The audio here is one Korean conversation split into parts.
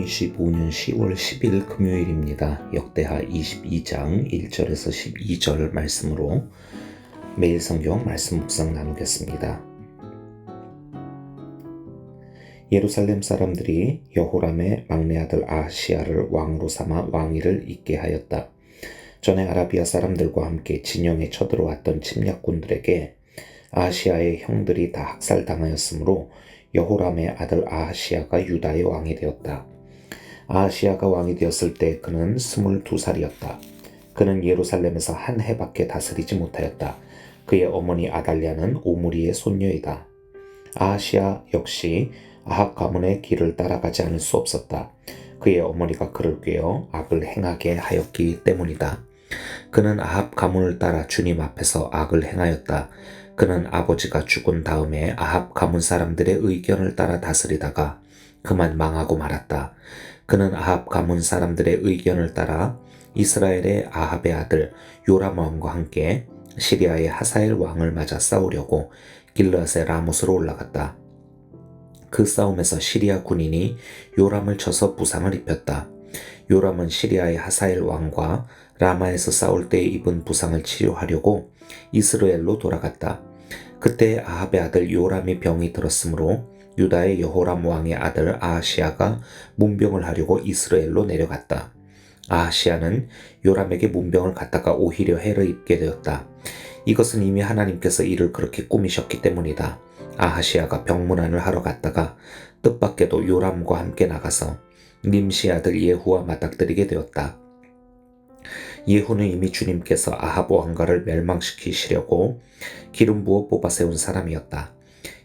2025년 10월 10일 금요일입니다. 역대하 22장 1절에서 12절 말씀으로 매일 성경 말씀 묵상 나누겠습니다. 예루살렘 사람들이 여호람의 막내 아들 아하시야를 왕으로 삼아 왕위를 잇게 하였다. 전에 아라비아 사람들과 함께 진영에 쳐들어왔던 침략군들에게 아하시야의 형들이 다 학살당하였으므로 여호람의 아들 아하시야가 유다의 왕이 되었다. 아하시야가 왕이 되었을 때 그는 22살이었다. 그는 예루살렘에서 한 해밖에 다스리지 못하였다. 그의 어머니 아달랴는 오므리의 손녀이다. 아하시야 역시 아합 가문의 길을 따라가지 않을 수 없었다. 그의 어머니가 그를 꾀어 악을 행하게 하였기 때문이다. 그는 아합 가문을 따라 주님 앞에서 악을 행하였다. 그는 아버지가 죽은 다음에 아합 가문 사람들의 의견을 따라 다스리다가 그만 망하고 말았다. 그는 아합 가문 사람들의 의견을 따라 이스라엘의 아합의 아들 요람 왕과 함께 시리아의 하사엘 왕을 맞아 싸우려고 길르앗의 라못으로 올라갔다. 그 싸움에서 시리아 군인이 요람을 쳐서 부상을 입혔다. 요람은 시리아의 하사엘 왕과 라마에서 싸울 때 입은 부상을 치료하려고 이스라엘로 돌아갔다. 그때 아합의 아들 요람이 병이 들었으므로 유다의 여호람 왕의 아들 아하시야가 문병을 하려고 이스라엘로 내려갔다. 아하시야는 요람에게 문병을 갖다가 오히려 해를 입게 되었다. 이것은 이미 하나님께서 이를 그렇게 꾸미셨기 때문이다. 아하시야가 병문안을 하러 갔다가 뜻밖에도 요람과 함께 나가서 님시 아들 예후와 맞닥뜨리게 되었다. 예후는 이미 주님께서 아합 왕가를 멸망시키시려고 기름 부어 뽑아 세운 사람이었다.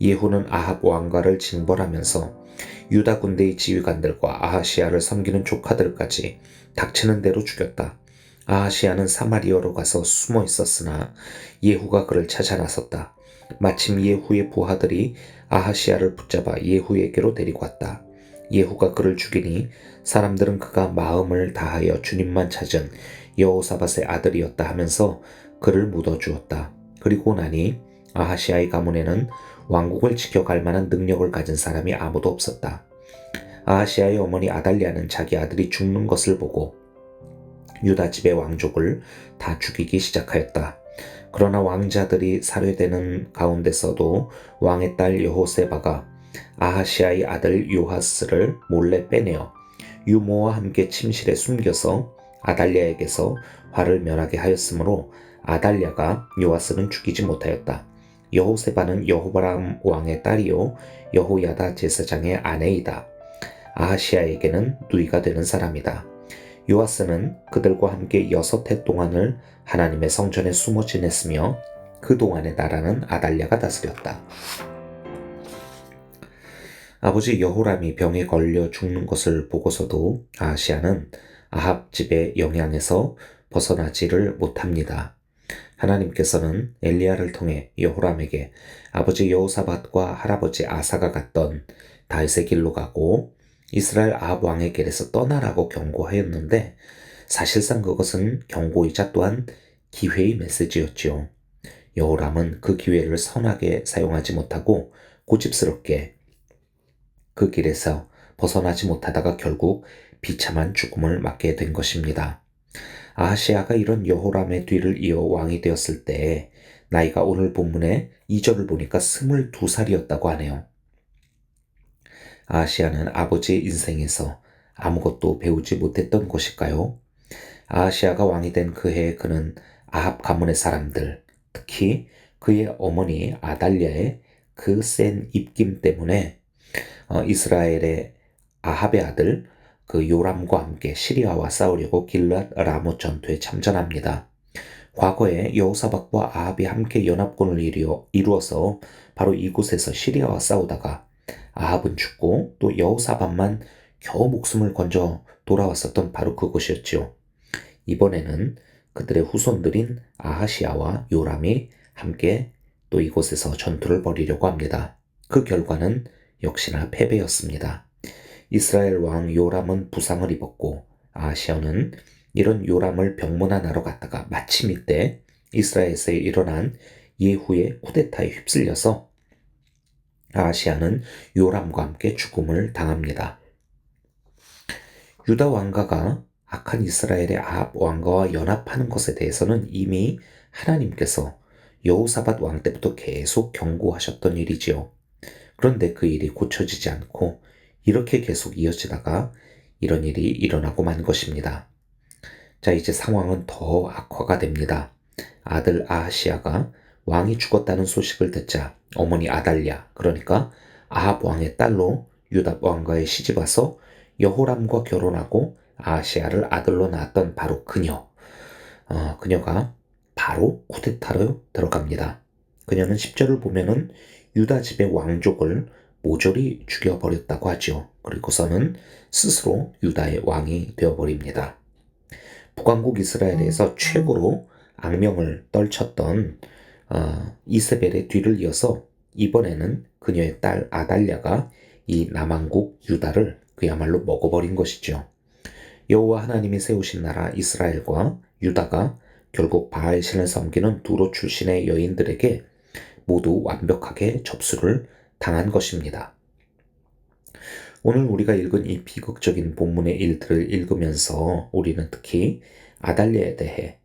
예후는 아합 왕가를 징벌하면서 유다 군대의 지휘관들과 아하시야를 섬기는 조카들까지 닥치는 대로 죽였다. 아하시야는 사마리아로 가서 숨어 있었으나 예후가 그를 찾아 나섰다. 마침 예후의 부하들이 아하시야를 붙잡아 예후에게로 데리고 왔다. 예후가 그를 죽이니 사람들은 그가 마음을 다하여 주님만 찾은 여호사밧의 아들이었다 하면서 그를 묻어주었다. 그리고 나니 아하시야의 가문에는 왕국을 지켜갈 만한 능력을 가진 사람이 아무도 없었다. 아하시야의 어머니 아달랴는 자기 아들이 죽는 것을 보고 유다 집의 왕족을 다 죽이기 시작하였다. 그러나 왕자들이 살해되는 가운데서도 왕의 딸 여호세바가 아하시야의 아들 요하스를 몰래 빼내어 유모와 함께 침실에 숨겨서 아달랴에게서 화를 면하게 하였으므로 아달랴가 요하스는 죽이지 못하였다. 여호세바는 여호바람 왕의 딸이요 여호야다 제사장의 아내이다. 아하시야에게는 누이가 되는 사람이다. 요하스는 그들과 함께 6해 동안을 하나님의 성전에 숨어 지냈으며 그 동안의 나라는 아달랴가 다스렸다. 아버지 여호람이 병에 걸려 죽는 것을 보고서도 아하시야는 아합 집의 영향에서 벗어나지를 못합니다. 하나님께서는 엘리야를 통해 여호람에게 아버지 여호사밧과 할아버지 아사가 갔던 다윗의 길로 가고 이스라엘 아합 왕의 길에서 떠나라고 경고하였는데 사실상 그것은 경고이자 또한 기회의 메시지였지요. 여호람은 그 기회를 선하게 사용하지 못하고 고집스럽게 그 길에서 벗어나지 못하다가 결국 비참한 죽음을 맞게 된 것입니다. 아하시야가 이런 여호람의 뒤를 이어 왕이 되었을 때 나이가 오늘 본문의 2절을 보니까 22살이었다고 하네요. 아하시야는 아버지의 인생에서 아무것도 배우지 못했던 것일까요? 아하시야가 왕이 된 그 해에 그는 아합 가문의 사람들, 특히 그의 어머니 아달랴의 그 센 입김 때문에 이스라엘의 아합의 아들 그 요람과 함께 시리아와 싸우려고 길르앗 라못 전투에 참전합니다. 과거에 여호사밧과 아합이 함께 연합군을 이루어서 바로 이곳에서 시리아와 싸우다가 아합은 죽고 또 여호사밧만 겨우 목숨을 건져 돌아왔었던 바로 그곳이었지요. 이번에는 그들의 후손들인 아하시야와 요람이 함께 또 이곳에서 전투를 벌이려고 합니다. 그 결과는 역시나 패배였습니다. 이스라엘 왕 요람은 부상을 입었고 아하시야는 이런 요람을 병문안하러 갔다가 마침 이때 이스라엘에서 일어난 예후의 쿠데타에 휩쓸려서 아하시야는 요람과 함께 죽음을 당합니다. 유다 왕가가 악한 이스라엘의 아합 왕가와 연합하는 것에 대해서는 이미 하나님께서 여호사밧 왕 때부터 계속 경고하셨던 일이지요. 그런데 그 일이 고쳐지지 않고 이렇게 계속 이어지다가 이런 일이 일어나고 만 것입니다. 자, 이제 상황은 더 악화가 됩니다. 아들 아하시아가 왕이 죽었다는 소식을 듣자 어머니 아달랴, 그러니까 아합 왕의 딸로 유다 왕가에 시집와서 여호람과 결혼하고 아하시아를 아들로 낳았던 바로 그녀가 바로 쿠데타로 들어갑니다. 그녀는 10절을 보면은 유다 집의 왕족을 모조리 죽여버렸다고 하죠. 그리고서는 스스로 유다의 왕이 되어버립니다. 북왕국 이스라엘에서 최고로 악명을 떨쳤던 이세벨의 뒤를 이어서 이번에는 그녀의 딸 아달랴가 이 남왕국 유다를 그야말로 먹어버린 것이죠. 여호와 하나님이 세우신 나라 이스라엘과 유다가 결국 바알신을 섬기는 두로 출신의 여인들에게 모두 완벽하게 접수를 당한 것입니다. 오늘 우리가 읽은 이 비극적인 본문의 일들을 읽으면서 우리는 특히 아달랴에 대해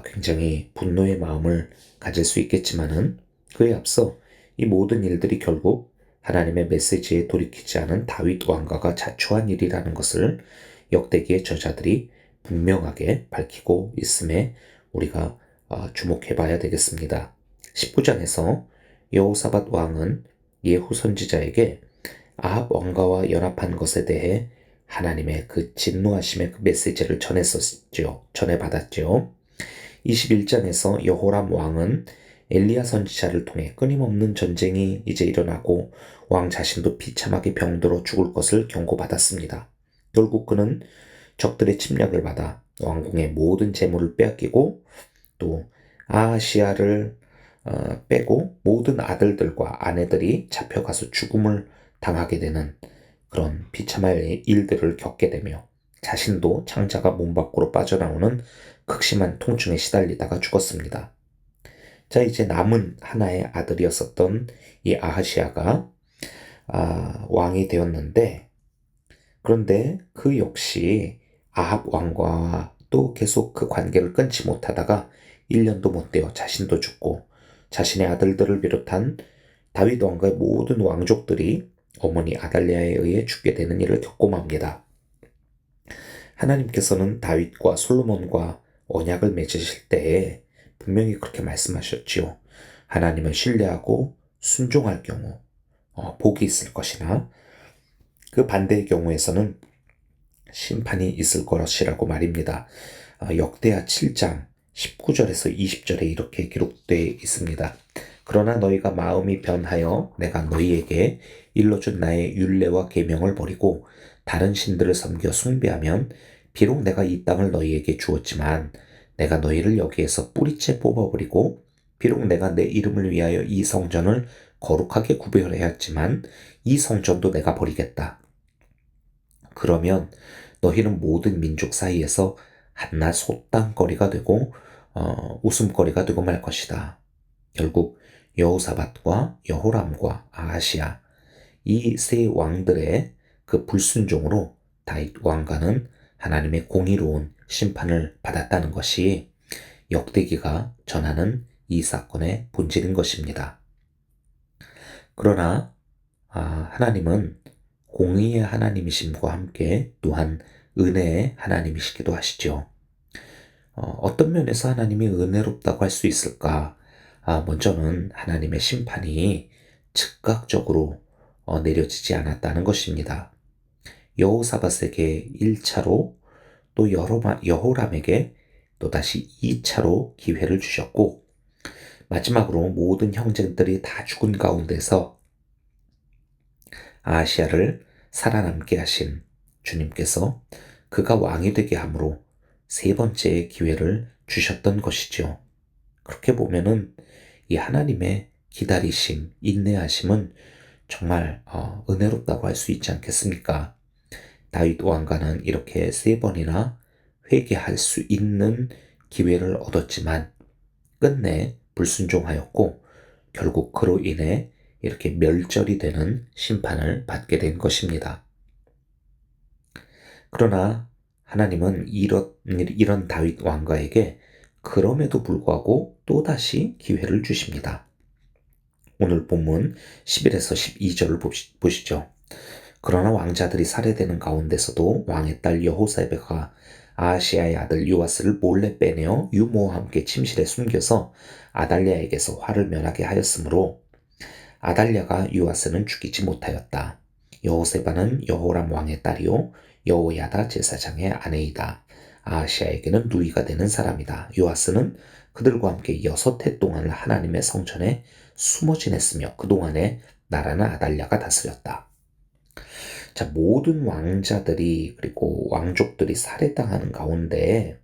굉장히 분노의 마음을 가질 수 있겠지만은 그에 앞서 이 모든 일들이 결국 하나님의 메시지에 돌이키지 않은 다윗 왕가가 자초한 일이라는 것을 역대기의 저자들이 분명하게 밝히고 있음에 우리가 주목해 봐야 되겠습니다. 19장에서 여호사밧 왕은 예후 선지자에게 아합 왕가와 연합한 것에 대해 하나님의 그 진노하심의 그 메시지를 전해받았죠. 21장에서 여호람 왕은 엘리야 선지자를 통해 끊임없는 전쟁이 이제 일어나고 왕 자신도 비참하게 병들어 죽을 것을 경고받았습니다. 결국 그는 적들의 침략을 받아 왕궁의 모든 재물을 빼앗기고 또 아하시아를 빼고 모든 아들들과 아내들이 잡혀가서 죽음을 당하게 되는 그런 비참할 일들을 겪게 되며 자신도 창자가 몸 밖으로 빠져나오는 극심한 통증에 시달리다가 죽었습니다. 자, 이제 남은 하나의 아들이었었던 이 아하시아가 왕이 되었는데, 그런데 그 역시 아합 왕과 또 계속 그 관계를 끊지 못하다가 1년도 못 되어 자신도 죽고 자신의 아들들을 비롯한 다윗 왕가의 모든 왕족들이 어머니 아달랴에 의해 죽게 되는 일을 겪고 맙니다. 하나님께서는 다윗과 솔로몬과 언약을 맺으실 때에 분명히 그렇게 말씀하셨지요. 하나님을 신뢰하고 순종할 경우 복이 있을 것이나 그 반대의 경우에서는 심판이 있을 것이라고 말입니다. 역대하 7장 19절에서 20절에 이렇게 기록되어 있습니다. 그러나 너희가 마음이 변하여 내가 너희에게 일러준 나의 율례와 계명을 버리고 다른 신들을 섬겨 숭배하면 비록 내가 이 땅을 너희에게 주었지만 내가 너희를 여기에서 뿌리째 뽑아버리고 비록 내가 내 이름을 위하여 이 성전을 거룩하게 구별하였지만 이 성전도 내가 버리겠다. 그러면 너희는 모든 민족 사이에서 한낱 소땅거리가 되고 웃음거리가 되고 말 것이다. 결국 여호사밧과 여호람과 아하시아 이 세 왕들의 그 불순종으로 다윗 왕가는 하나님의 공의로운 심판을 받았다는 것이 역대기가 전하는 이 사건의 본질인 것입니다. 그러나 하나님은 공의의 하나님이심과 함께 또한 은혜의 하나님이시기도 하시죠. 어떤 면에서 하나님이 은혜롭다고 할 수 있을까? 먼저는 하나님의 심판이 즉각적으로 내려지지 않았다는 것입니다. 여호사밧에게 1차로 또 여호람에게 또다시 2차로 기회를 주셨고 마지막으로 모든 형제들이 다 죽은 가운데서 아하시아를 살아남게 하신 주님께서 그가 왕이 되게 함으로 세 번째의 기회를 주셨던 것이죠. 그렇게 보면은 이 하나님의 기다리심, 인내하심은 정말 은혜롭다고 할 수 있지 않겠습니까? 다윗 왕가는 이렇게 세 번이나 회개할 수 있는 기회를 얻었지만 끝내 불순종하였고 결국 그로 인해 이렇게 멸절이 되는 심판을 받게 된 것입니다. 그러나 하나님은 이런 다윗 왕가에게 그럼에도 불구하고 또다시 기회를 주십니다. 오늘 본문 11에서 12절을 보시죠. 그러나 왕자들이 살해되는 가운데서도 왕의 딸 여호사베가 아하시아의 아들 요아스를 몰래 빼내어 유모와 함께 침실에 숨겨서 아달랴에게서 화를 면하게 하였으므로 아달랴가 요아스는 죽이지 못하였다. 여호세바는 여호람 왕의 딸이요 여호야다 제사장의 아내이다. 아하시아에게는 누이가 되는 사람이다. 요아스는 그들과 함께 6해 동안 하나님의 성전에 숨어 지냈으며 그동안에 나라는 아달랴가 다스렸다. 자, 모든 왕자들이 그리고 왕족들이 살해당하는 가운데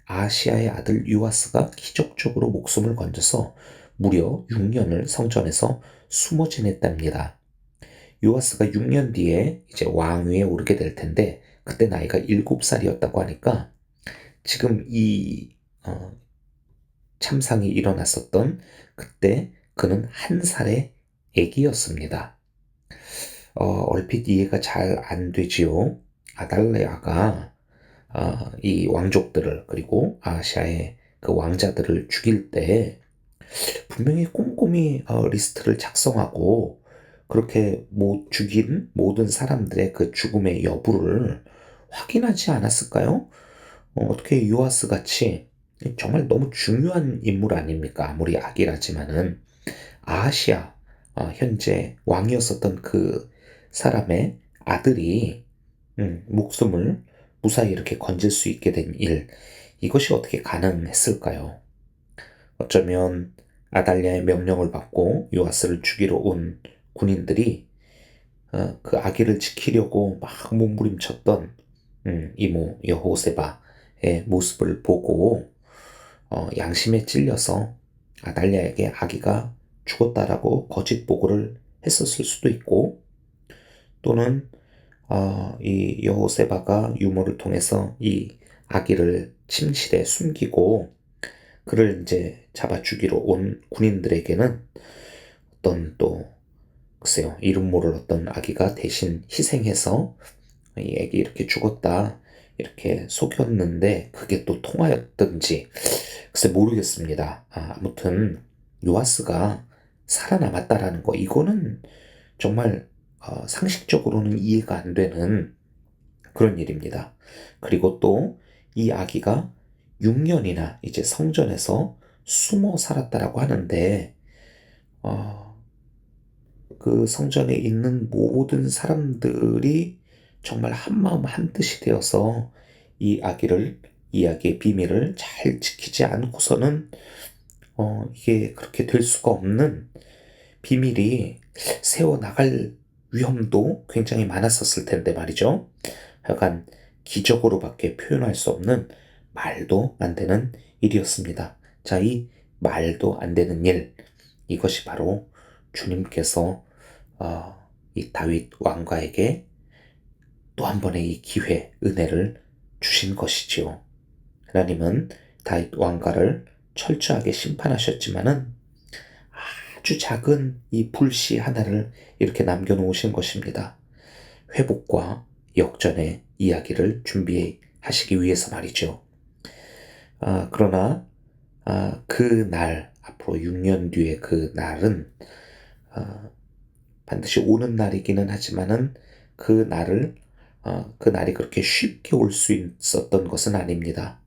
아시아의 아들 요아스가 기적적으로 목숨을 건져서 무려 6년을 성전에서 숨어 지냈답니다. 요아스가 6년 뒤에 이제 왕위에 오르게 될 텐데 그때 나이가 7살이었다고 하니까 지금 이 참상이 일어났었던 그때 그는 1살의 아기였습니다. 얼핏 이해가 잘 안 되지요. 아달랴가 이 왕족들을 그리고 아시아의 그 왕자들을 죽일 때 분명히 꼼꼼히 리스트를 작성하고 그렇게 죽인 모든 사람들의 그 죽음의 여부를 확인하지 않았을까요? 어떻게 요아스 같이 정말 너무 중요한 인물 아닙니까? 아무리 악이라지만은 아하시아 현재 왕이었었던 그 사람의 아들이 목숨을 무사히 이렇게 건질 수 있게 된 일, 이것이 어떻게 가능했을까요? 어쩌면 아달랴의 명령을 받고 요아스를 죽이러 온 군인들이 그 아기를 지키려고 막 몸부림쳤던 이모 여호세바의 모습을 보고 양심에 찔려서 아달랴에게 아기가 죽었다라고 거짓 보고를 했었을 수도 있고, 또는 이 여호세바가 유모를 통해서 이 아기를 침실에 숨기고 그를 이제 잡아 죽이러 온 군인들에게는 어떤 또 글쎄요, 이름 모를 어떤 아기가 대신 희생해서 이 아기 이렇게 죽었다 이렇게 속였는데 그게 또 통하였던지 글쎄 모르겠습니다. 아무튼 요아스가 살아남았다라는 거, 이거는 정말 상식적으로는 이해가 안 되는 그런 일입니다. 그리고 또 이 아기가 6년이나 이제 성전에서 숨어 살았다라고 하는데 그 성전에 있는 모든 사람들이 정말 한마음 한뜻이 되어서 이 아기의 비밀을 잘 지키지 않고서는 이게 그렇게 될 수가 없는 비밀이 새어나갈 위험도 굉장히 많았었을 텐데 말이죠. 하여간 기적으로밖에 표현할 수 없는 말도 안 되는 일이었습니다. 자, 이 말도 안 되는 일, 이것이 바로 주님께서 이 다윗 왕가에게 또 한 번의 이 기회, 은혜를 주신 것이지요. 하나님은 다윗 왕가를 철저하게 심판하셨지만은 아주 작은 이 불씨 하나를 이렇게 남겨놓으신 것입니다. 회복과 역전의 이야기를 준비하시기 위해서 말이죠. 그러나 그 날, 앞으로 6년 뒤의 그 날은 반드시 오는 날이기는 하지만은 그 날이 그렇게 쉽게 올 수 있었던 것은 아닙니다.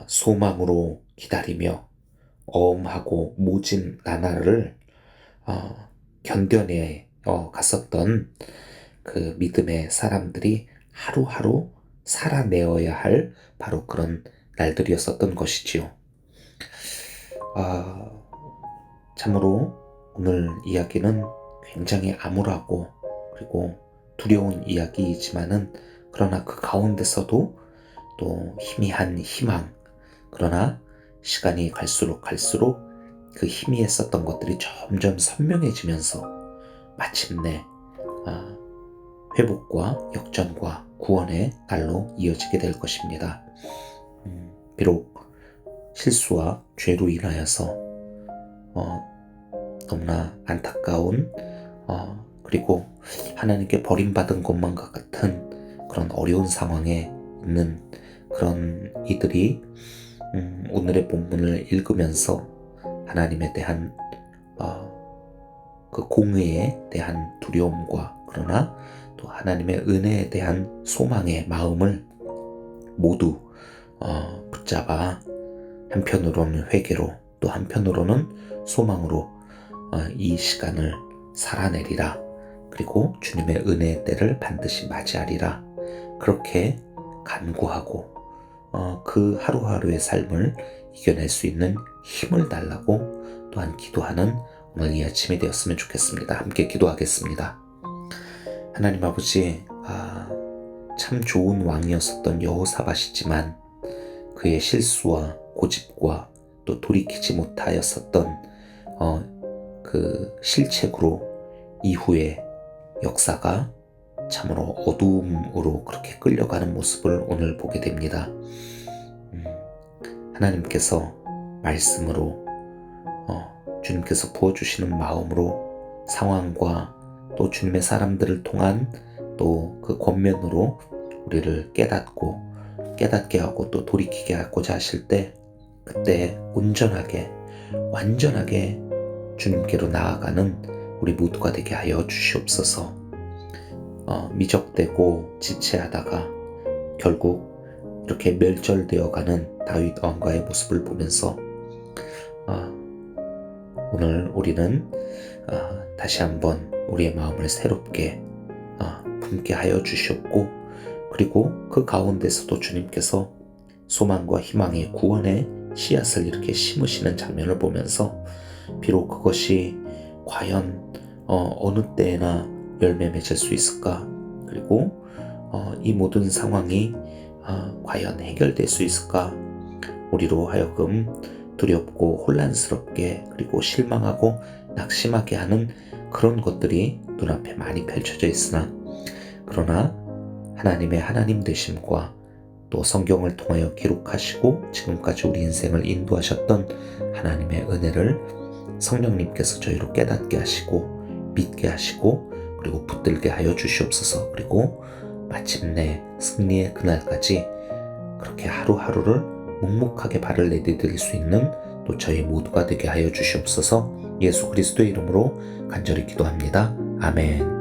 소망으로 기다리며 엄하고 모진 나날을 견뎌내 갔었던 그 믿음의 사람들이 하루하루 살아내어야 할 바로 그런 날들이었었던 것이지요. 참으로 오늘 이야기는 굉장히 암울하고 그리고 두려운 이야기이지만은 그러나 그 가운데서도 또 희미한 희망, 그러나 시간이 갈수록 그 희미했었던 것들이 점점 선명해지면서 마침내 회복과 역전과 구원의 날로 이어지게 될 것입니다. 비록 실수와 죄로 인하여서 너무나 안타까운 그리고 하나님께 버림받은 것만 같은 그런 어려운 상황에 있는 그런 이들이 오늘의 본문을 읽으면서 하나님에 대한 그 공의에 대한 두려움과 그러나 또 하나님의 은혜에 대한 소망의 마음을 모두 붙잡아 한편으로는 회개로 또 한편으로는 소망으로 이 시간을 살아내리라. 그리고 주님의 은혜의 때를 반드시 맞이하리라. 그렇게 간구하고 그 하루하루의 삶을 이겨낼 수 있는 힘을 달라고 또한 기도하는 오늘 이 아침이 되었으면 좋겠습니다. 함께 기도하겠습니다. 하나님 아버지, 참 좋은 왕이었었던 여호사밧이지만 그의 실수와 고집과 또 돌이키지 못하였었던 그 실책으로 이후에 역사가 참으로 어두움으로 그렇게 끌려가는 모습을 오늘 보게 됩니다. 하나님께서 말씀으로 주님께서 부어주시는 마음으로 상황과 또 주님의 사람들을 통한 또 그 권면으로 우리를 깨닫게 하고 또 돌이키게 하고자 하실 때 그때 온전하게 완전하게 주님께로 나아가는 우리 모두가 되게 하여 주시옵소서. 미적되고 지체하다가 결국 이렇게 멸절되어가는 다윗 왕가의 모습을 보면서 오늘 우리는 다시 한번 우리의 마음을 새롭게 품게 하여 주시옵고 그리고 그 가운데서도 주님께서 소망과 희망의 구원의 씨앗을 이렇게 심으시는 장면을 보면서 비록 그것이 과연 어느 때나 열매 맺을 수 있을까? 그리고 이 모든 상황이 과연 해결될 수 있을까? 우리로 하여금 두렵고 혼란스럽게 그리고 실망하고 낙심하게 하는 그런 것들이 눈앞에 많이 펼쳐져 있으나 그러나 하나님의 하나님 되심과 또 성경을 통하여 기록하시고 지금까지 우리 인생을 인도하셨던 하나님의 은혜를 성령님께서 저희로 깨닫게 하시고 믿게 하시고 그리고 붙들게 하여 주시옵소서. 그리고 마침내 승리의 그날까지 그렇게 하루하루를 묵묵하게 발을 내디딜 수 있는 또 저희 모두가 되게 하여 주시옵소서. 예수 그리스도의 이름으로 간절히 기도합니다. 아멘.